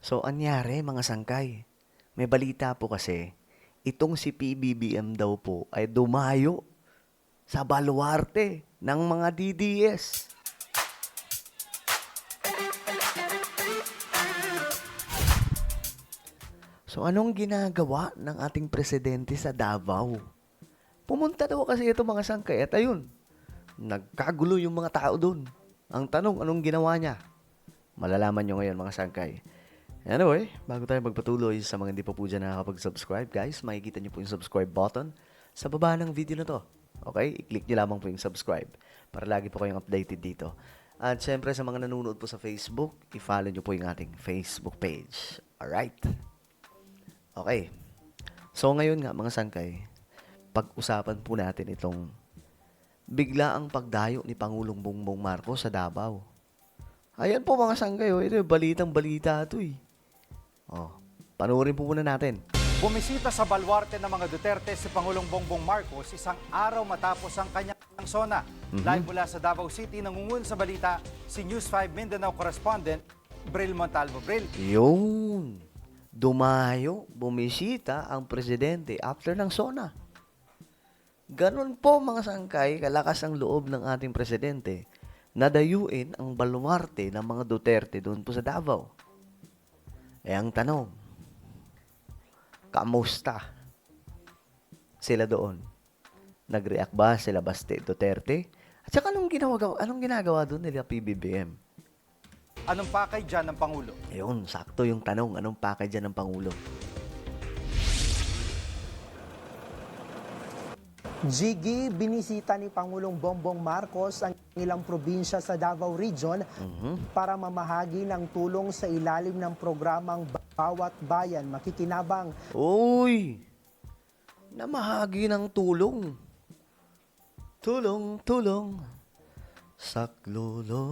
So, anyari mga sangkay? May balita po kasi, itong si PBBM daw po ay dumayo sa baluarte ng mga DDS. So, anong ginagawa ng ating presidente sa Davao? Pumunta daw kasi ito mga sangkay at ayun, nagkagulo yung mga tao doon. Ang tanong, anong ginawa niya? Malalaman nyo ngayon mga sangkay. Anyway, bago tayo magpatuloy sa mga hindi pa po dyan nakakapag-subscribe, guys, makikita nyo po yung subscribe button sa baba ng video na to. Okay? I-click nyo lamang po yung subscribe para lagi po kayong updated dito. At syempre sa mga nanonood po sa Facebook, i-follow nyo po yung ating Facebook page. Alright? Okay. So ngayon nga mga sangkay, pag-usapan po natin itong biglaang pagdayo ni Pangulong Bongbong Marcos sa Davao. Ayan po mga sangkay, oh. Ito yung balitang-balita ito eh. Oh, panoorin po muna natin. Bumisita sa baluarte ng mga Duterte si Pangulong Bongbong Marcos isang araw matapos ang kanyang SONA. Live mula sa Davao City, nangungun sa balita si News 5 Mindanao correspondent Bril Montalvo. Bril. Yun. Dumayo, bumisita ang presidente after ng SONA. Ganon po mga sangkay, kalakas ang loob ng ating presidente na dayuin ang baluarte ng mga Duterte doon po sa Davao. Eh ang tanong, kamusta sila doon? Nag-react ba sila Baste Duterte? At saka anong ginagawa doon nila PBBM? Anong pakay dyan ng Pangulo? Ayun, sakto yung tanong, anong pakay dyan ng Pangulo? Jiggy, binisita ni Pangulong Bongbong Marcos ang ilang probinsya sa Davao Region para mamahagi ng tulong sa ilalim ng programang Bawat Bayan Makikinabang. Uy! Namahagi ng tulong. Tulong. Saklolo.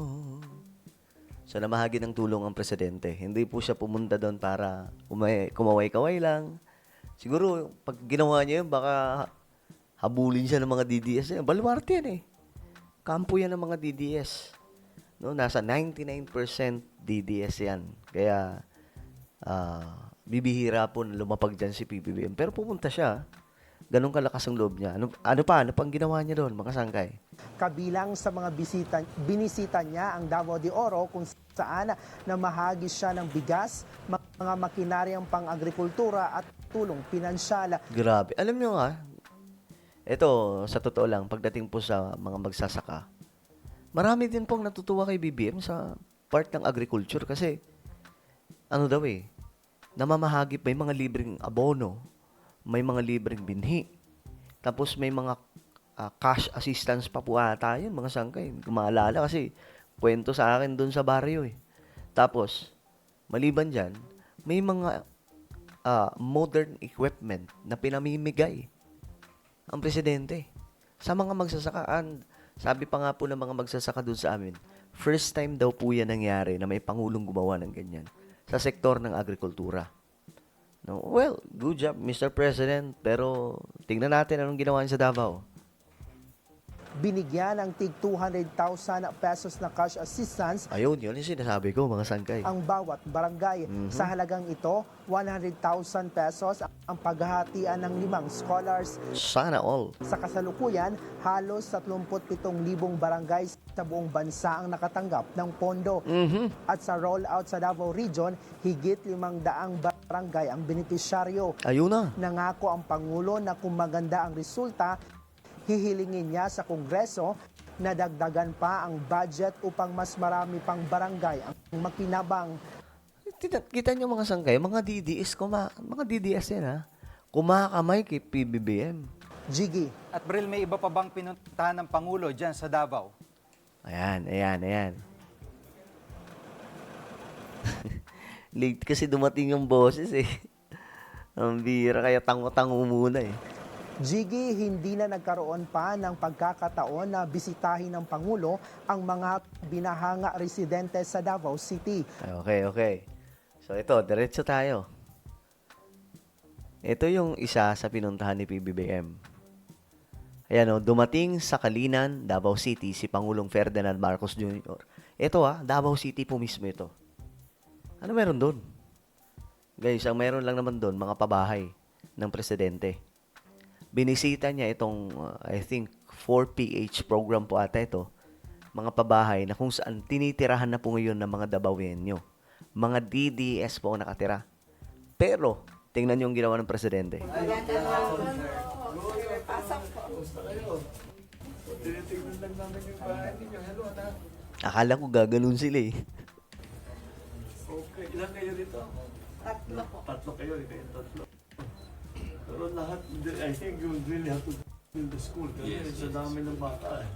So, namahagi ng tulong ang presidente. Hindi po siya pumunta doon para kumaway-kaway lang. Siguro, pag ginawa niya yun, baka habulin siya ng mga DDS. Baluarte yan eh. Kampo yan ng mga DDS. No, nasa 99% DDS yan. Kaya, bibihira po na lumapag dyan si PBBM. Pero pumunta siya. Ganun kalakas ang loob niya. Ano pang ginawa niya doon, mga sangkay? Kabilang sa mga binisita niya ang Davao de Oro kung saan namahagi siya ng bigas, mga makinaryang pang-agrikultura at tulong pinansyal. Grabe. Alam niyo nga, ito, sa totoo lang, pagdating po sa mga magsasaka, marami din pong natutuwa kay BBM sa part ng agriculture kasi, ano daw eh, namamahagi pa, may mga libreng abono, may mga libreng binhi, tapos may mga cash assistance pa po ata yun, mga sangkay. Hindi ko maalala kasi kwento sa akin doon sa baryo eh. Tapos, maliban dyan, may mga modern equipment na pinamimigay ang presidente sa mga magsasakaan. Sabi pa nga po ng mga magsasaka doon sa amin, first time daw po yan nangyari na may pangulong gumawa ng ganyan sa sektor ng agrikultura. No, well, good job, Mr. President. Pero tingnan natin anong ginawa niya sa Davao. Binigyan ng tig 200,000 pesos na cash assistance Ayun, yun yung sinasabi ko, mga sangkay. ang bawat barangay. Sa halagang ito, 100,000 pesos ang paghahatian ng 5 scholars. Sana all. Sa kasalukuyan, halos 37,000 barangay sa buong bansa ang nakatanggap ng pondo. At sa rollout sa Davao Region, higit 500 barangay ang benepisyaryo. Ayun na. Nangako ang Pangulo na kung maganda ang resulta, hihilingin niya sa Kongreso na dagdagan pa ang budget upang mas marami pang barangay ang makinabang. Kita niyo mga sangkay, mga DDS yan ha. Kumakamay kay PBBM. Jiggy. At Bril, may iba pa bang pinuntahan ng Pangulo dyan sa Davao? Ayan. Late kasi dumating yung boses eh. Ang bira, kaya tango-tango muna eh. Jiggy, hindi na nagkaroon pa ng pagkakataon na bisitahin ng Pangulo ang mga binahanga residente sa Davao City. Okay. So ito, diretso tayo. Ito yung isa sa pinuntahan ni PBBM. Ayan o, dumating sa Kalinan, Davao City, si Pangulong Ferdinand Marcos Jr. Ito Davao City po mismo ito. Ano meron doon? Guys, ang meron lang naman doon, mga pabahay ng presidente. Binisita niya itong, I think, 4PH program po ata ito. Mga pabahay na kung saan tinitirahan na po ngayon ng mga Dabawenyo. Mga DDS po ang nakatira. Pero, tingnan niyo yung ginawa ng presidente. Akala ko gaganon sila eh. Okay, ilan kayo dito? Tatlo kayo, kayo tatlo. Pero lahat, I think you really have to build the school kasi sa dami ng bata eh.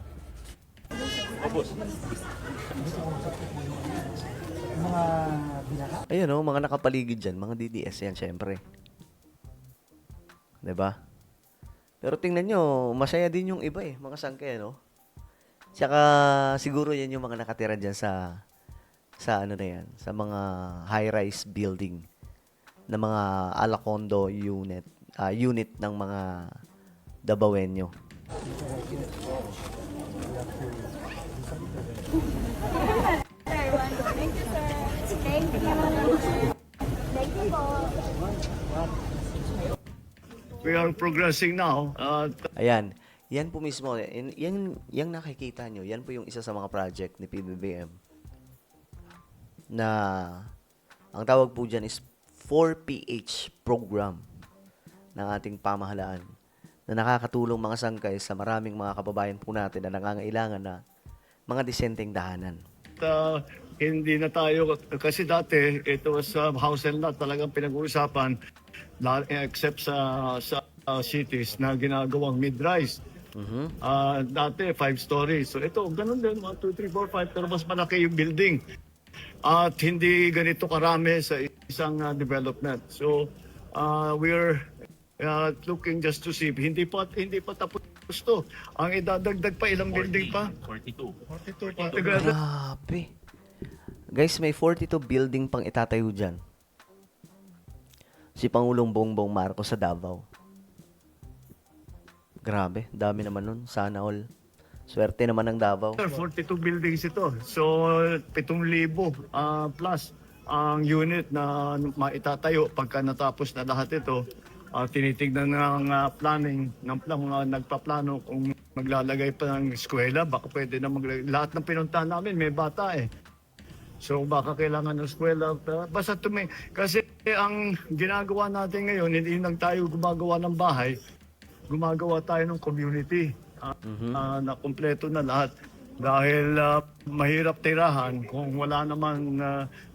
Ayun oh, mga nakapaligid dyan, mga DDS yan, syempre. 'Di ba? Pero tingnan nyo, masaya din yung iba eh, mga sangke, no? Tsaka siguro yan yung mga nakatira dyan sa ano na yan, sa mga high-rise building na mga alacondo unit ng mga Dabawenyo. Everyone. Thank you, sir. Thank you. Thank you po. We are progressing now. Ayan, yan po mismo, yan nakikita nyo, yan po yung isa sa mga project ni PBBM na ang tawag po dyan is 4PH program ng ating pamahalaan na nakakatulong mga sangkay sa maraming mga kababayan po natin na nangangailangan na mga disenteng dahanan. Hindi na tayo, kasi dati, ito sa House and Lot talagang pinag-uusapan, except sa cities na ginagawang mid-rise. Dati, 5 stories. So ito, ganun din, 1, 2, 3, 4, 5, pero mas malaki yung building. At hindi ganito karami sa isang development. So, we're looking just to see. Hindi pa tapos to. Ang idadagdag pa, ilang building pa? 42 pa. Grabe. Guys, may 42 building pang itatayo dyan. Si Pangulong Bongbong Marcos sa Davao. Grabe, dami naman nun. Sana all. Swerte naman ng Davao. 42 buildings ito. So, 7,000 plus ang unit na maitatayo pagka natapos na lahat ito. Tinitignan ng planning, ng mga nagpaplano kung maglalagay pa ng eskwela. Baka pwede na lahat ng pinuntahan namin may bata eh. So baka kailangan ng eskwela. Basta kasi ang ginagawa natin ngayon, hindi lang tayo gumagawa ng bahay, gumagawa tayo ng community na kumpleto na lahat. Dahil mahirap tirahan kung wala naman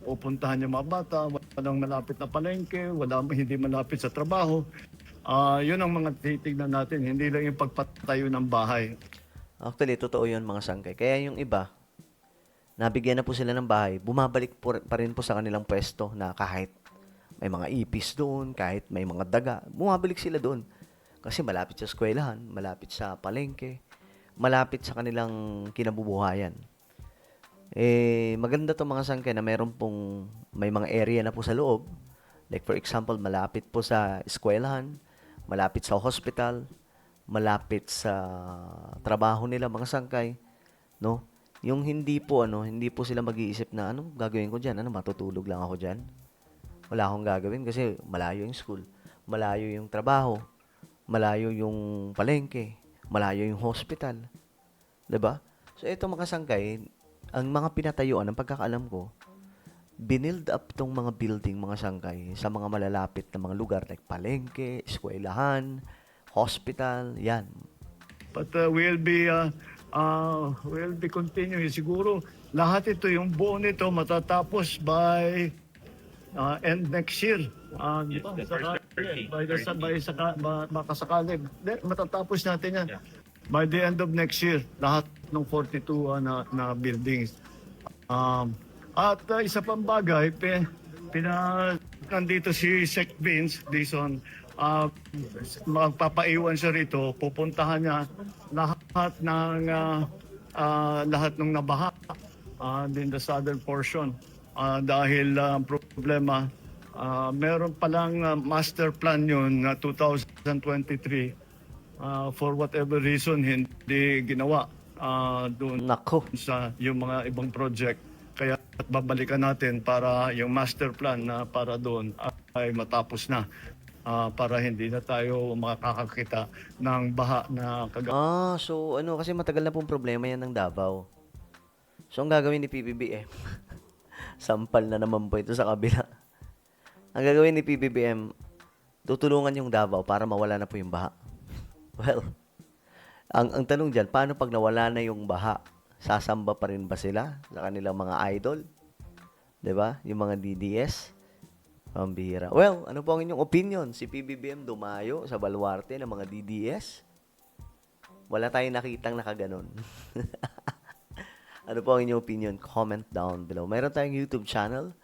pupuntahan yung mga bata, walang malapit na palengke, hindi malapit sa trabaho. Yun ang mga titignan natin, hindi lang yung pagpatayo ng bahay. Actually, totoo yun mga sangkay. Kaya yung iba, nabigyan na po sila ng bahay, bumabalik pa rin po sa kanilang pwesto na kahit may mga ipis doon, kahit may mga daga, bumabalik sila doon. Kasi malapit sa eskwelahan, malapit sa palengke, malapit sa kanilang kinabubuhayan. Maganda to mga sangkay na may mga area na po sa loob. Like for example, malapit po sa eskwelahan, malapit sa hospital, malapit sa trabaho nila mga sangkay, no? Yung hindi po sila mag-iisip na anong gagawin ko diyan, matutulog lang ako diyan. Wala akong gagawin kasi malayo yung school, malayo yung trabaho, malayo yung palengke, malayo yung hospital. 'Di ba? So ito mga sangkay, ang mga pinatayuan ng pagkakaalam ko, binild up tong mga building mga sangkay sa mga malalapit na mga lugar like palengke, eskwelahan, hospital, yan. But we'll be continuing. Siguro lahat ito, yung buo nito matatapos by end next year. Makasakali. Matatapos natin yan. By the end of next year, lahat ng 42 na buildings. At isa pang bagay, nandito si Sec Vince Dizon, magpapaiwan siya rito, pupuntahan niya lahat ng nabaha in the southern portion. Dahil problema, meron palang master plan yun na 2023. For whatever reason, hindi ginawa doon Nako. sa yung mga ibang project. Kaya babalikan natin para yung master plan na para doon. ay matapos na para hindi na tayo makakakita ng baha na So ano, kasi matagal na pong problema yan ng Davao. So ang gagawin ni PBBM, sampal na naman po ito sa kabila. Ang gagawin ni PBBM, tutulungan yung Davao para mawala na po yung baha. Well, ang tanong dyan, paano pag nawala na yung baha? Sasamba pa rin ba sila sa kanilang mga idol? 'Di ba? Yung mga DDS? Pambihira. Well, ano po ang inyong opinion? Si PBBM dumayo sa baluarte ng mga DDS? Wala tayong nakitang nakaganon. Ano po ang inyong opinion? Comment down below. Mayroon tayong YouTube channel.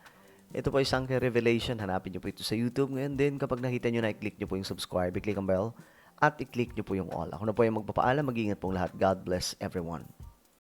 Ito po ay Sangke Revelation. Hanapin nyo po ito sa YouTube. Ngayon din, kapag nakita nyo na, i-click nyo po yung subscribe, i-click ang bell, at i-click nyo po yung all. Ako na po yung magpapaalam. Mag-ingat pong lahat. God bless everyone.